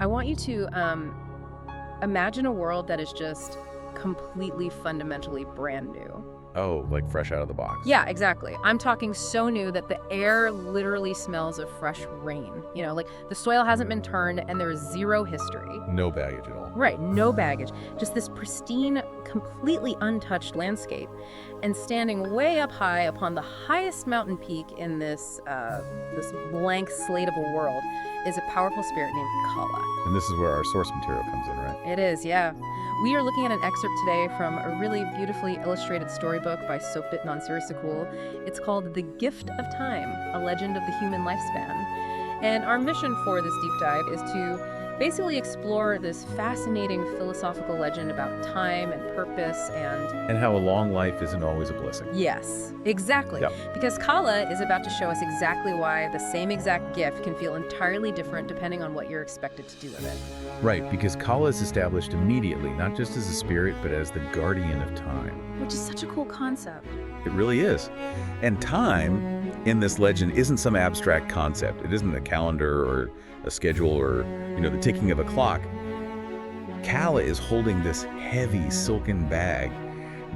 I want you to imagine a world that is just completely fundamentally brand new. Oh, like fresh out of the box. Yeah, exactly. I'm talking so new that the air literally smells of fresh rain. You know, like the soil hasn't been turned and there is zero history. No baggage at all. Right, no baggage. Just this pristine, completely untouched landscape. And standing way up high upon the highest mountain peak in this blank slate of a world is a powerful spirit named Kala. And this is where our source material comes in, right? It is, yeah. We are looking at an excerpt today from a really beautifully illustrated storybook by Sopit Nansirasakul. It's called The Gift of Time, a legend of the human lifespan. And our mission for this deep dive is to basically explore this fascinating philosophical legend about time and purpose And how a long life isn't always a blessing. Yes, exactly. Yep. Because Kala is about to show us exactly why the same exact gift can feel entirely different depending on what you're expected to do with it. Right, because Kala is established immediately, not just as a spirit, but as the guardian of time. Which is such a cool concept. It really is. And time in this legend isn't some abstract concept. It isn't a calendar or a schedule or, the ticking of a clock. Kala is holding this heavy silken bag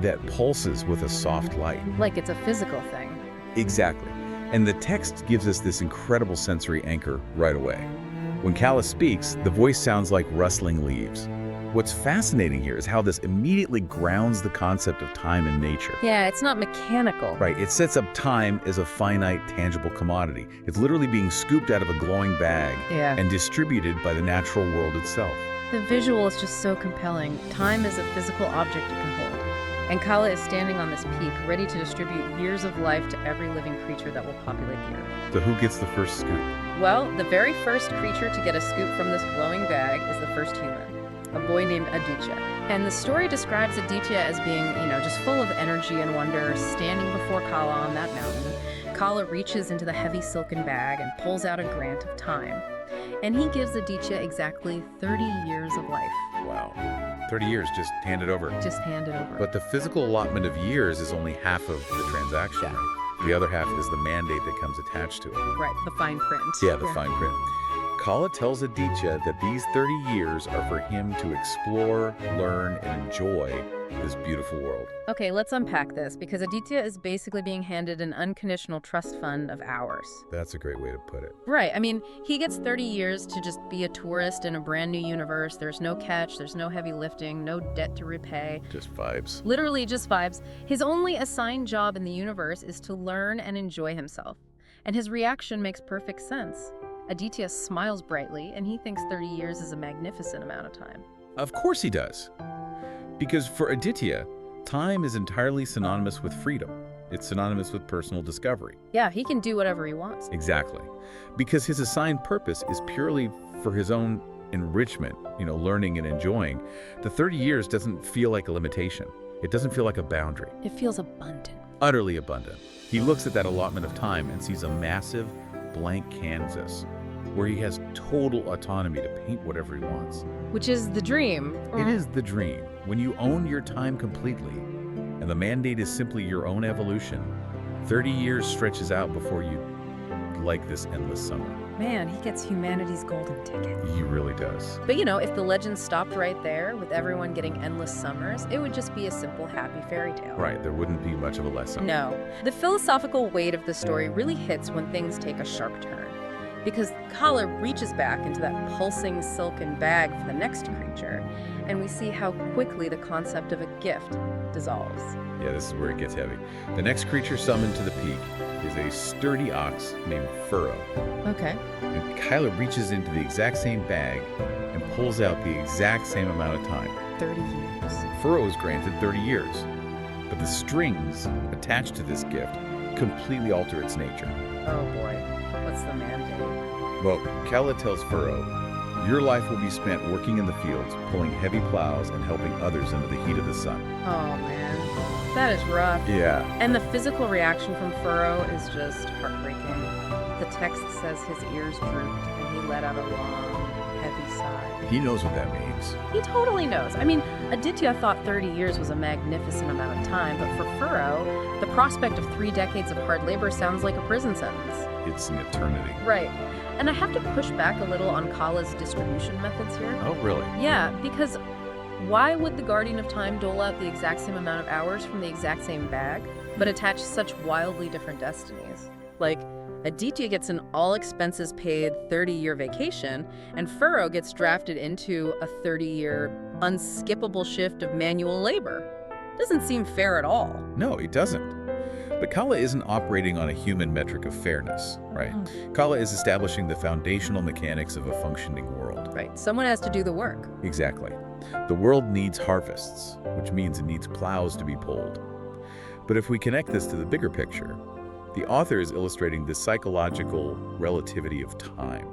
that pulses with a soft light. Like it's a physical thing. Exactly. And the text gives us this incredible sensory anchor right away. When Kala speaks, the voice sounds like rustling leaves. What's fascinating here is how this immediately grounds the concept of time in nature. Yeah, it's not mechanical. Right, it sets up time as a finite, tangible commodity. It's literally being scooped out of a glowing bag and distributed by the natural world itself. The visual is just so compelling. Time is a physical object it can hold. And Kala is standing on this peak, ready to distribute years of life to every living creature that will populate the earth. So who gets the first scoop? Well, the very first creature to get a scoop from this glowing bag is the first human, a boy named Aditya. And the story describes Aditya as being, just full of energy and wonder, standing before Kala on that mountain. Kala reaches into the heavy silken bag and pulls out a grant of time. And he gives Aditya exactly 30 years of life. Wow. 30 years, just hand it over. Just hand it over. But the physical allotment of years is only half of the transaction, right? The other half is the mandate that comes attached to it. Right, the fine print. Yeah, the fine print. Kala tells Aditya that these 30 years are for him to explore, learn, and enjoy this beautiful world. Okay, let's unpack this, because Aditya is basically being handed an unconditional trust fund of hours. That's a great way to put it. Right, he gets 30 years to just be a tourist in a brand new universe. There's no catch, there's no heavy lifting, no debt to repay. Just vibes. Literally just vibes. His only assigned job in the universe is to learn and enjoy himself. And his reaction makes perfect sense. Aditya smiles brightly, and he thinks 30 years is a magnificent amount of time. Of course he does. Because for Aditya, time is entirely synonymous with freedom. It's synonymous with personal discovery. Yeah, he can do whatever he wants. Exactly. Because his assigned purpose is purely for his own enrichment, learning and enjoying. The 30 years doesn't feel like a limitation. It doesn't feel like a boundary. It feels abundant. Utterly abundant. He looks at that allotment of time and sees a massive blank canvas where he has total autonomy to paint whatever he wants. Which is the dream. It is the dream. When you own your time completely, and the mandate is simply your own evolution, 30 years stretches out before you like this endless summer. Man, he gets humanity's golden ticket. He really does. But if the legend stopped right there, with everyone getting endless summers, it would just be a simple happy fairy tale. Right, there wouldn't be much of a lesson. No. The philosophical weight of the story really hits when things take a sharp turn. Because Kala reaches back into that pulsing silken bag for the next creature, and we see how quickly the concept of a gift dissolves. Yeah, this is where it gets heavy. The next creature summoned to the peak is a sturdy ox named Furrow. Okay. And Kala reaches into the exact same bag and pulls out the exact same amount of time. 30 years. Furrow is granted 30 years. But the strings attached to this gift completely alter its nature. Oh boy. What's the mandate? Well, Kala tells Furrow, your life will be spent working in the fields, pulling heavy plows and helping others into the heat of the sun. Oh man, that is rough. Yeah. And the physical reaction from Furrow is just heartbreaking. The text says his ears drooped and he let out a long, heavy sigh. He knows what that means. He totally knows. Aditya thought 30 years was a magnificent amount of time, but for Furrow, the prospect of 3 decades of hard labor sounds like a prison sentence. it's an eternity. Right. And I have to push back a little on Kala's distribution methods here. Oh, really? Yeah, because why would the Guardian of Time dole out the exact same amount of hours from the exact same bag, but attach such wildly different destinies? Like, Aditya gets an all-expenses-paid 30-year vacation, and Furrow gets drafted into a 30-year unskippable shift of manual labor. Doesn't seem fair at all. No, it doesn't. But Kala isn't operating on a human metric of fairness, right? Kala is establishing the foundational mechanics of a functioning world. Right, someone has to do the work. Exactly. The world needs harvests, which means it needs plows to be pulled. But if we connect this to the bigger picture, the author is illustrating the psychological relativity of time.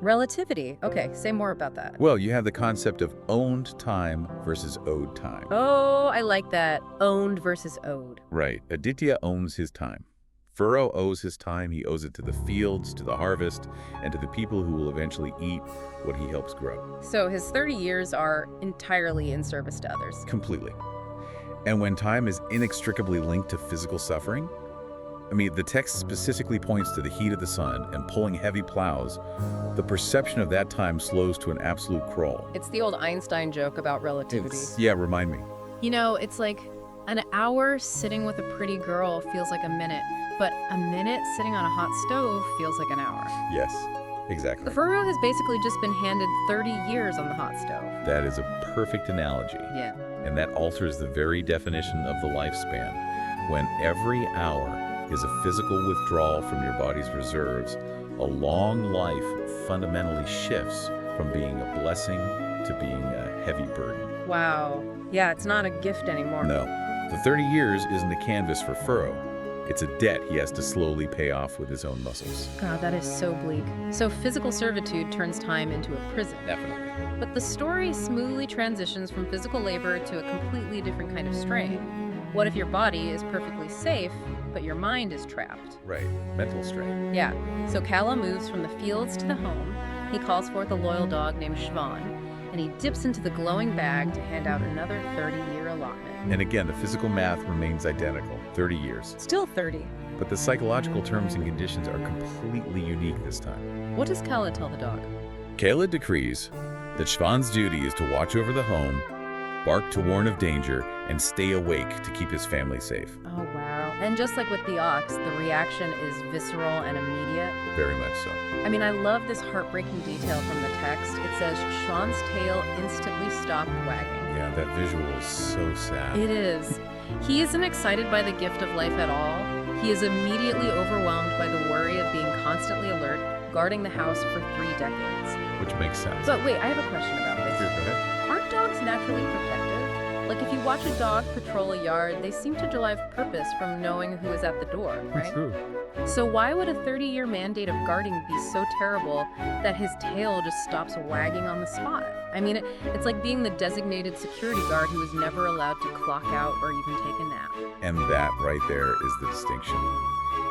Relativity. Okay, say more about that. Well, you have the concept of owned time versus owed time. Oh, I like that. Owned versus owed. Right. Aditya owns his time. Furrow owes his time. He owes it to the fields, to the harvest, and to the people who will eventually eat what he helps grow. So his 30 years are entirely in service to others. Completely. And when time is inextricably linked to physical suffering, the text specifically points to the heat of the sun and pulling heavy plows. The perception of that time slows to an absolute crawl. It's the old Einstein joke about relativity. Yeah, remind me. You know, it's like an hour sitting with a pretty girl feels like a minute, but a minute sitting on a hot stove feels like an hour. Yes, exactly. Furrow has basically just been handed 30 years on the hot stove. That is a perfect analogy. Yeah. And that alters the very definition of the lifespan. When every hour is a physical withdrawal from your body's reserves, a long life fundamentally shifts from being a blessing to being a heavy burden. Wow. Yeah, it's not a gift anymore. No. The 30 years isn't a canvas for Furrow. It's a debt he has to slowly pay off with his own muscles. God, that is so bleak. So physical servitude turns time into a prison. Definitely. But the story smoothly transitions from physical labor to a completely different kind of strain. What if your body is perfectly safe, but your mind is trapped? Right. Mental strain. Yeah. So Kala moves from the fields to the home. He calls forth a loyal dog named Shvan, and he dips into the glowing bag to hand out another 30-year allotment. And again, the physical math remains identical, 30 years. Still 30. But the psychological terms and conditions are completely unique this time. What does Kala tell the dog? Kala decrees that Shvan's duty is to watch over the home, bark to warn of danger, and stay awake to keep his family safe. Oh, wow. And just like with the ox, the reaction is visceral and immediate. Very much so. I love this heartbreaking detail from the text. It says Shvan's tail instantly stopped wagging. Yeah, that visual is so sad. It is. He isn't excited by the gift of life at all. He is immediately overwhelmed by the worry of being constantly alert, guarding the house for 3 decades. Which makes sense. But wait, I have a question about this. Here, go ahead. Aren't dogs naturally protective? Like if you watch a dog patrol a yard, they seem to derive purpose from knowing who is at the door, right? True. So why would a 30-year mandate of guarding be so terrible that his tail just stops wagging on the spot? It's like being the designated security guard who is never allowed to clock out or even take a nap. And that right there is the distinction.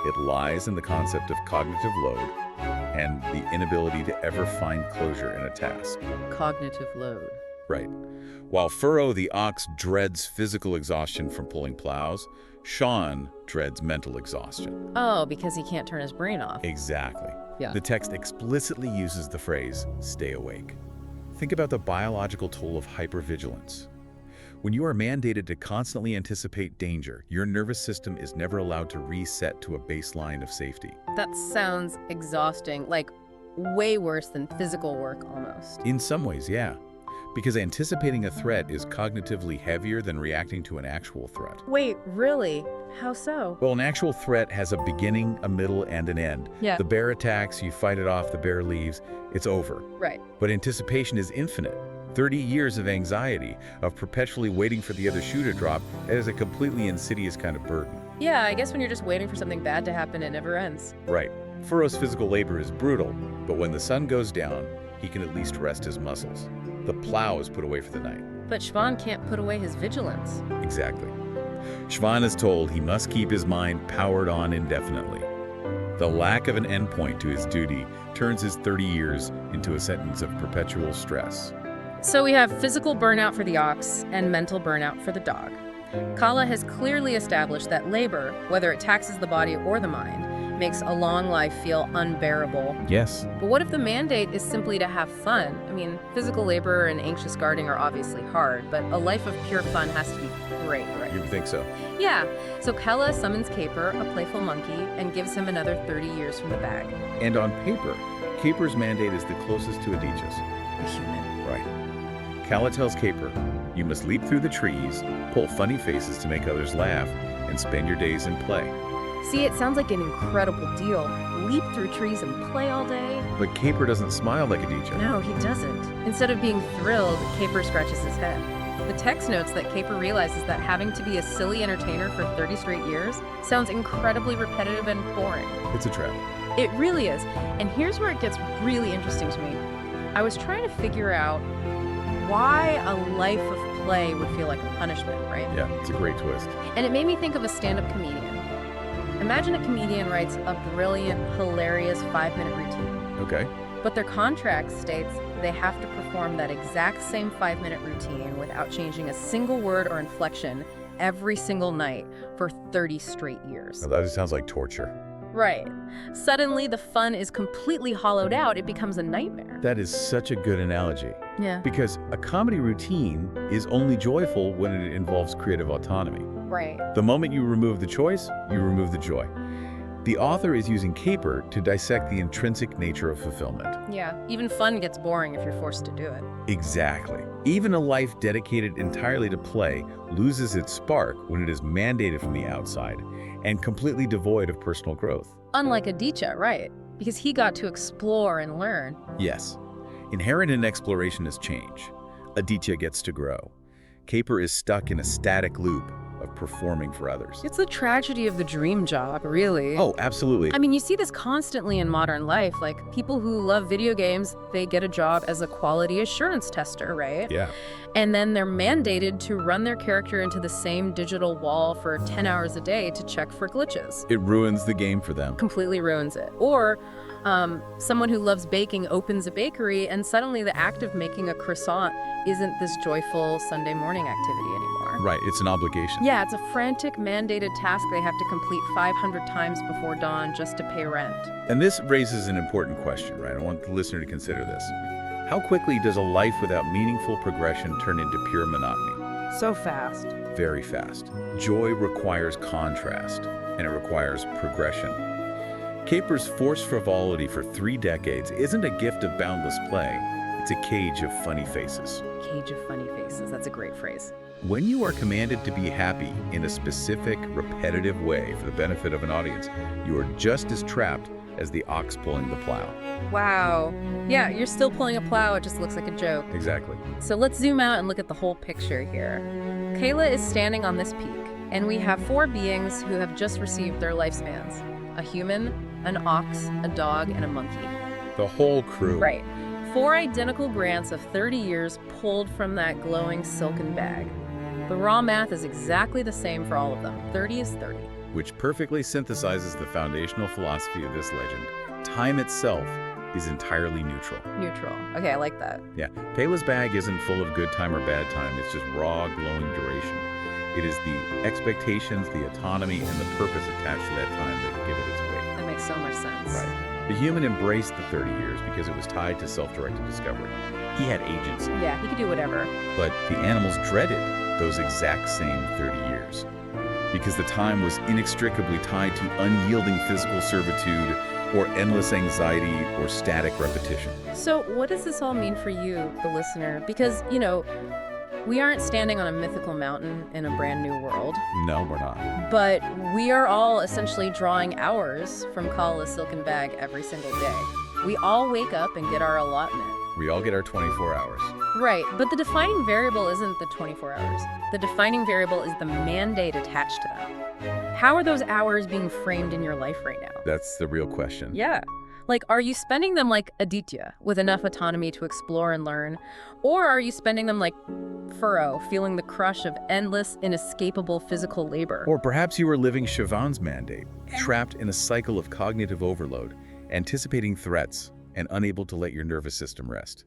It lies in the concept of cognitive load and the inability to ever find closure in a task. Cognitive load. Right. While Furrow the ox dreads physical exhaustion from pulling plows, Sean dreads mental exhaustion. Oh, because he can't turn his brain off. Exactly. Yeah. The text explicitly uses the phrase, stay awake. Think about the biological toll of hypervigilance. When you are mandated to constantly anticipate danger, your nervous system is never allowed to reset to a baseline of safety. That sounds exhausting, like way worse than physical work almost. In some ways, yeah. Because anticipating a threat is cognitively heavier than reacting to an actual threat. Wait, really? How so? Well, an actual threat has a beginning, a middle, and an end. Yeah. The bear attacks, you fight it off, the bear leaves, it's over. Right. But anticipation is infinite. 30 years of anxiety, of perpetually waiting for the other shoe to drop, that is a completely insidious kind of burden. Yeah, I guess when you're just waiting for something bad to happen, it never ends. Right. Furrow's physical labor is brutal, but when the sun goes down, he can at least rest his muscles. The plow is put away for the night. But Shvan can't put away his vigilance. Exactly. Shvan is told he must keep his mind powered on indefinitely. The lack of an endpoint to his duty turns his 30 years into a sentence of perpetual stress. So we have physical burnout for the ox and mental burnout for the dog. Kala has clearly established that labor, whether it taxes the body or the mind, makes a long life feel unbearable. Yes. But what if the mandate is simply to have fun? I mean, physical labor and anxious guarding are obviously hard, but a life of pure fun has to be great, right? You think so? Yeah. So Kella summons Caper, a playful monkey, and gives him another 30 years from the bag. And on paper, Caper's mandate is the closest to Aditya's. The human. Right. Kala tells Caper, you must leap through the trees, pull funny faces to make others laugh, and spend your days in play. See, it sounds like an incredible deal. Leap through trees and play all day. But Caper doesn't smile like Aditya. No, he doesn't. Instead of being thrilled, Caper scratches his head. The text notes that Caper realizes that having to be a silly entertainer for 30 straight years sounds incredibly repetitive and boring. It's a trap. It really is. And here's where it gets really interesting to me. I was trying to figure out why a life of play would feel like a punishment, right? Yeah, it's a great twist. And it made me think of a stand-up comedian. Imagine a comedian writes a brilliant, hilarious 5-minute routine. Okay. But their contract states they have to perform that exact same 5-minute routine without changing a single word or inflection every single night for 30 straight years. Now, that just sounds like torture. Right. Suddenly, the fun is completely hollowed out. It becomes a nightmare. That is such a good analogy. Yeah. Because a comedy routine is only joyful when it involves creative autonomy. Right. The moment you remove the choice, you remove the joy. The author is using Caper to dissect the intrinsic nature of fulfillment. Yeah. Even fun gets boring if you're forced to do it. Exactly. Even a life dedicated entirely to play loses its spark when it is mandated from the outside and completely devoid of personal growth. Unlike Aditya, right? Because he got to explore and learn. Yes. Inherent in exploration is change. Aditya gets to grow. Caper is stuck in a static loop of performing for others. It's the tragedy of the dream job, really. Oh, absolutely. I mean, you see this constantly in modern life. Like, people who love video games, they get a job as a quality assurance tester, right? Yeah. And then they're mandated to run their character into the same digital wall for 10 hours a day to check for glitches. It ruins the game for them. Completely ruins it. Or someone who loves baking opens a bakery, and suddenly the act of making a croissant isn't this joyful Sunday morning activity anymore. Right, it's an obligation. Yeah, it's a frantic, mandated task they have to complete 500 times before dawn just to pay rent. And this raises an important question, right? I want the listener to consider this. How quickly does a life without meaningful progression turn into pure monotony? So fast. Very fast. Joy requires contrast, and it requires progression. Caper's forced frivolity for 3 decades isn't a gift of boundless play. It's a cage of funny faces. Cage of funny faces. That's a great phrase. When you are commanded to be happy in a specific, repetitive way for the benefit of an audience, you are just as trapped as the ox pulling the plow. Wow. Yeah, you're still pulling a plow. It just looks like a joke. Exactly. So let's zoom out and look at the whole picture here. Kayla is standing on this peak, and we have 4 beings who have just received their lifespans. A human, an ox, a dog, and a monkey. The whole crew. Right. 4 identical grants of 30 years pulled from that glowing silken bag. The raw math is exactly the same for all of them. 30 is 30. Which perfectly synthesizes the foundational philosophy of this legend. Time itself is entirely neutral. Neutral. Okay, I like that. Yeah, Kayla's bag isn't full of good time or bad time. It's just raw, glowing duration. It is the expectations, the autonomy, and the purpose attached to that time that give it its weight. That makes so much sense. Right. The human embraced the 30 years because it was tied to self-directed discovery. He had agency. Yeah, he could do whatever. But the animals dreaded those exact same 30 years because the time was inextricably tied to unyielding physical servitude or endless anxiety or static repetition. So what does this all mean for you, the listener? Because, you know, we aren't standing on a mythical mountain in a brand new world. No, we're not. But we are all essentially drawing hours from Kala's silken bag every single day. We all wake up and get our allotment. We all get our 24 hours. Right, but the defining variable isn't the 24 hours. The defining variable is the mandate attached to them. How are those hours being framed in your life right now? That's the real question. Yeah. Like, are you spending them like Aditya, with enough autonomy to explore and learn? Or are you spending them like Furrow, feeling the crush of endless, inescapable physical labor? Or perhaps you are living Siobhan's mandate, trapped in a cycle of cognitive overload, anticipating threats, and unable to let your nervous system rest.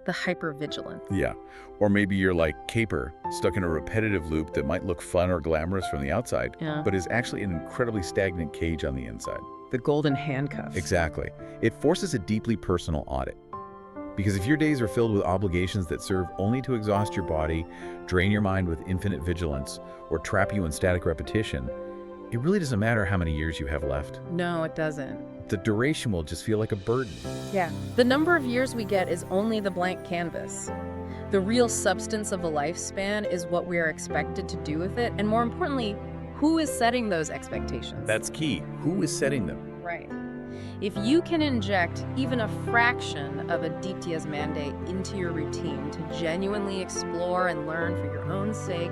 The hypervigilance. Yeah. Or maybe you're like Caper, stuck in a repetitive loop that might look fun or glamorous from the outside, Yeah. but is actually an incredibly stagnant cage on the inside. The golden handcuff. Exactly. It forces a deeply personal audit. Because if your days are filled with obligations that serve only to exhaust your body, drain your mind with infinite vigilance, or trap you in static repetition, it really doesn't matter how many years you have left. No, it doesn't. The duration will just feel like a burden. Yeah. The number of years we get is only the blank canvas. The real substance of a lifespan is what we are expected to do with it, and more importantly, who is setting those expectations? That's key. Who is setting them? Right. If you can inject even a fraction of Aditya's mandate into your routine to genuinely explore and learn for your own sake,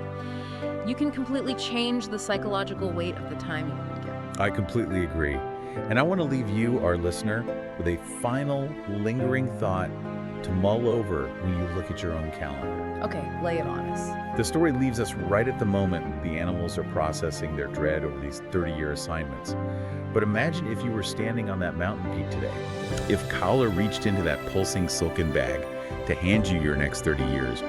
you can completely change the psychological weight of the time you need to give. I completely agree. And I want to leave you, our listener, with a final lingering thought to mull over when you look at your own calendar. Okay, lay it on us. The story leaves us right at the moment the animals are processing their dread over these 30-year assignments. But imagine if you were standing on that mountain peak today. If Kala reached into that pulsing silken bag to hand you your next 30 years,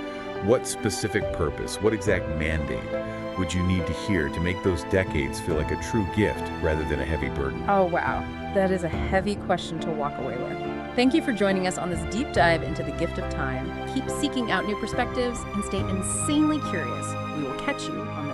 what specific purpose, what exact mandate would you need to hear to make those decades feel like a true gift rather than a heavy burden? Oh, wow. That is a heavy question to walk away with. Thank you for joining us on this deep dive into the gift of time. Keep seeking out new perspectives and stay insanely curious. We will catch you on the